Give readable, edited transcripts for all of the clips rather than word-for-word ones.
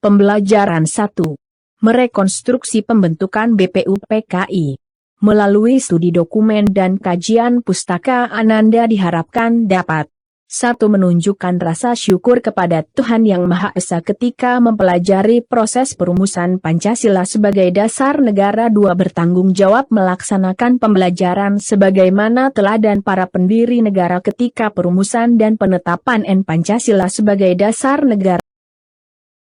Pembelajaran 1. Merekonstruksi pembentukan BPUPKI. Melalui studi dokumen dan kajian pustaka, Ananda diharapkan dapat 1. Menunjukkan rasa syukur kepada Tuhan Yang Maha Esa ketika mempelajari proses perumusan Pancasila sebagai dasar negara. 2. Bertanggung jawab melaksanakan pembelajaran sebagaimana teladan para pendiri negara ketika perumusan dan penetapan Pancasila sebagai dasar negara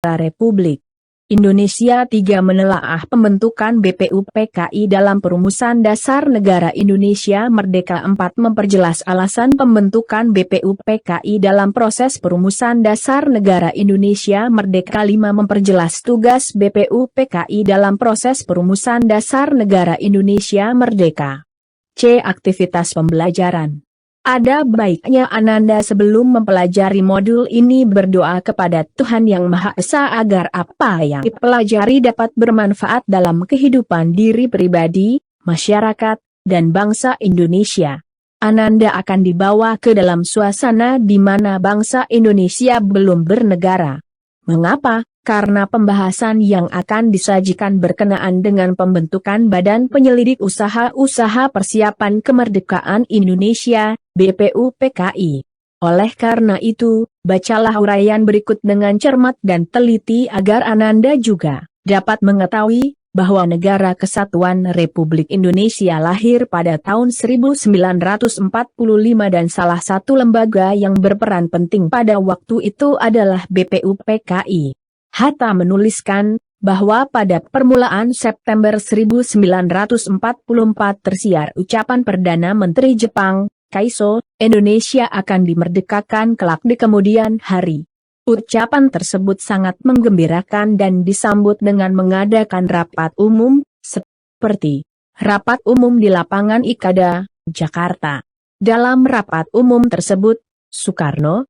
Republik Indonesia. 3. Menelaah pembentukan BPUPKI dalam perumusan dasar negara Indonesia Merdeka. 4. Memperjelas alasan pembentukan BPUPKI dalam proses perumusan dasar negara Indonesia Merdeka. 5. Memperjelas tugas BPUPKI dalam proses perumusan dasar negara Indonesia Merdeka. C. Aktivitas pembelajaran. Ada baiknya Ananda sebelum mempelajari modul ini berdoa kepada Tuhan Yang Maha Esa agar apa yang dipelajari dapat bermanfaat dalam kehidupan diri pribadi, masyarakat, dan bangsa Indonesia. Ananda akan dibawa ke dalam suasana di mana bangsa Indonesia belum bernegara. Mengapa? Karena pembahasan yang akan disajikan berkenaan dengan pembentukan Badan Penyelidik Usaha-Usaha Persiapan Kemerdekaan Indonesia, BPUPKI. Oleh karena itu, bacalah uraian berikut dengan cermat dan teliti agar Ananda juga dapat mengetahui bahwa Negara Kesatuan Republik Indonesia lahir pada tahun 1945 dan salah satu lembaga yang berperan penting pada waktu itu adalah BPUPKI. Hatta menuliskan bahwa pada permulaan September 1944 tersiar ucapan Perdana Menteri Jepang, Kaiso, Indonesia akan dimerdekakan kelak di kemudian hari. Ucapan tersebut sangat menggembirakan dan disambut dengan mengadakan rapat umum, seperti rapat umum di lapangan Ikada, Jakarta. Dalam rapat umum tersebut, Soekarno,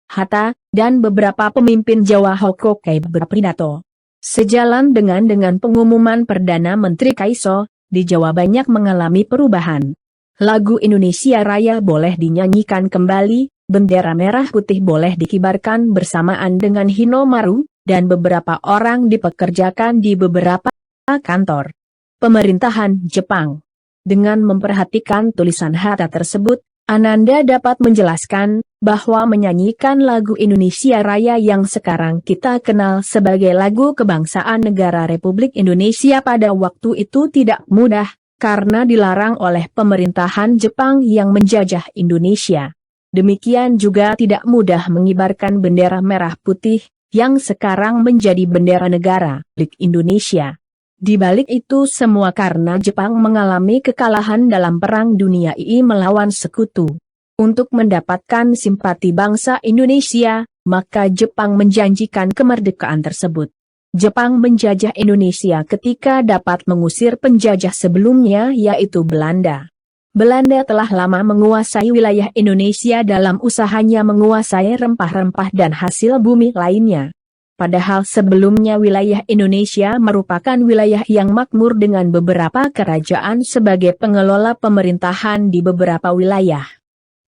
Hatta, dan beberapa pemimpin Jawa Hokkaido berpidato. Sejalan dengan pengumuman Perdana Menteri Kaiso, di Jawa banyak mengalami perubahan. Lagu Indonesia Raya boleh dinyanyikan kembali, bendera merah putih boleh dikibarkan bersamaan dengan Hinomaru, dan beberapa orang dipekerjakan di beberapa kantor pemerintahan Jepang. Dengan memperhatikan tulisan Hatta tersebut, Ananda dapat menjelaskan bahwa menyanyikan lagu Indonesia Raya yang sekarang kita kenal sebagai lagu kebangsaan negara Republik Indonesia pada waktu itu tidak mudah, karena dilarang oleh pemerintahan Jepang yang menjajah Indonesia. Demikian juga tidak mudah mengibarkan bendera merah putih, yang sekarang menjadi bendera negara Republik Indonesia. Di balik itu semua karena Jepang mengalami kekalahan dalam Perang Dunia II melawan sekutu. Untuk mendapatkan simpati bangsa Indonesia, maka Jepang menjanjikan kemerdekaan tersebut. Jepang menjajah Indonesia ketika dapat mengusir penjajah sebelumnya yaitu Belanda. Belanda telah lama menguasai wilayah Indonesia dalam usahanya menguasai rempah-rempah dan hasil bumi lainnya. Padahal sebelumnya wilayah Indonesia merupakan wilayah yang makmur dengan beberapa kerajaan sebagai pengelola pemerintahan di beberapa wilayah.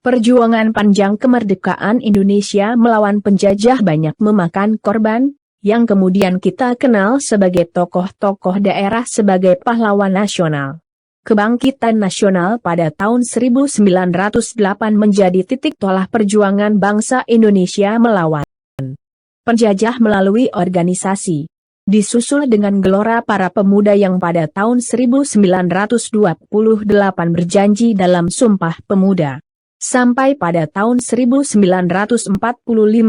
Perjuangan panjang kemerdekaan Indonesia melawan penjajah banyak memakan korban, yang kemudian kita kenal sebagai tokoh-tokoh daerah sebagai pahlawan nasional. Kebangkitan nasional pada tahun 1908 menjadi titik tolak perjuangan bangsa Indonesia melawan penjajah melalui organisasi. Disusul dengan gelora para pemuda yang pada tahun 1928 berjanji dalam Sumpah Pemuda. Sampai pada tahun 1945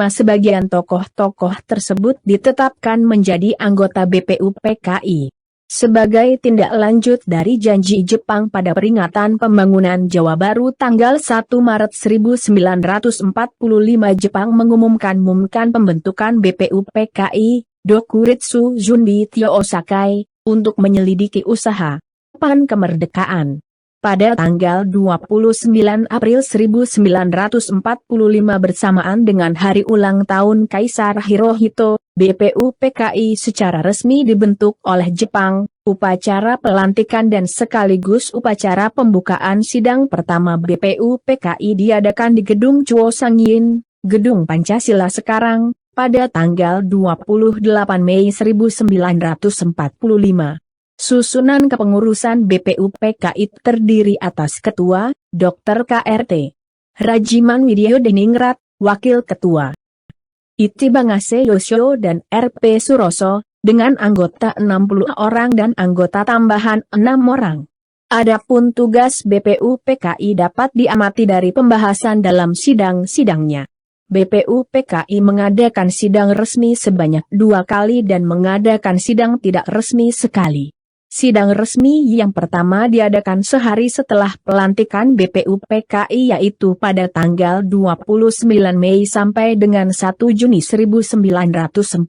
sebagian tokoh-tokoh tersebut ditetapkan menjadi anggota BPUPKI. Sebagai tindak lanjut dari janji Jepang pada peringatan pembangunan Jawa Baru tanggal 1 Maret 1945 Jepang mengumumkan pembentukan BPUPKI, Dokuritsu Junbi Tyo Osakai, untuk menyelidiki usaha kemerdekaan. Pada tanggal 29 April 1945 bersamaan dengan hari ulang tahun Kaisar Hirohito, BPUPKI secara resmi dibentuk oleh Jepang. Upacara pelantikan dan sekaligus upacara pembukaan sidang pertama BPUPKI diadakan di Gedung Chuo Sangyin, Gedung Pancasila sekarang, pada tanggal 28 Mei 1945. Susunan kepengurusan BPUPKI terdiri atas Ketua, Dr. KRT Rajiman Widyodiningrat, Wakil Ketua Iti Bangase Yosyo dan RP Suroso, dengan anggota 60 orang dan anggota tambahan 6 orang. Adapun tugas BPUPKI dapat diamati dari pembahasan dalam sidang-sidangnya. BPUPKI mengadakan sidang resmi sebanyak 2 kali dan mengadakan sidang tidak resmi sekali. Sidang resmi yang pertama diadakan sehari setelah pelantikan BPUPKI yaitu pada tanggal 29 Mei sampai dengan 1 Juni 1945.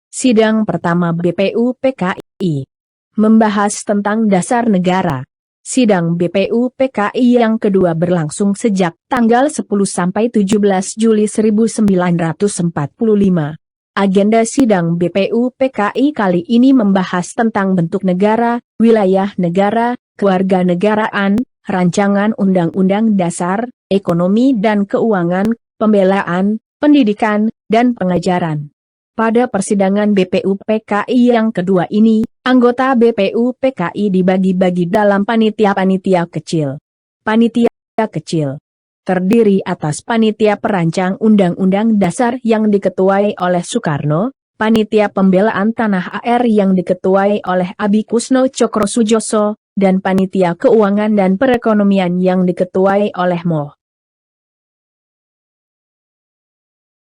Sidang pertama BPUPKI membahas tentang dasar negara. Sidang BPUPKI yang kedua berlangsung sejak tanggal 10 sampai 17 Juli 1945. Agenda sidang BPUPKI kali ini membahas tentang bentuk negara, wilayah negara, kewarganegaraan, rancangan undang-undang dasar, ekonomi dan keuangan, pembelaan, pendidikan, dan pengajaran. Pada persidangan BPUPKI yang kedua ini, anggota BPUPKI dibagi-bagi dalam panitia-panitia kecil. Panitia kecil terdiri atas panitia perancang Undang-Undang Dasar yang diketuai oleh Soekarno, panitia pembelaan tanah air yang diketuai oleh Abi Kusno Cokrosujoso, dan panitia keuangan dan perekonomian yang diketuai oleh Mo.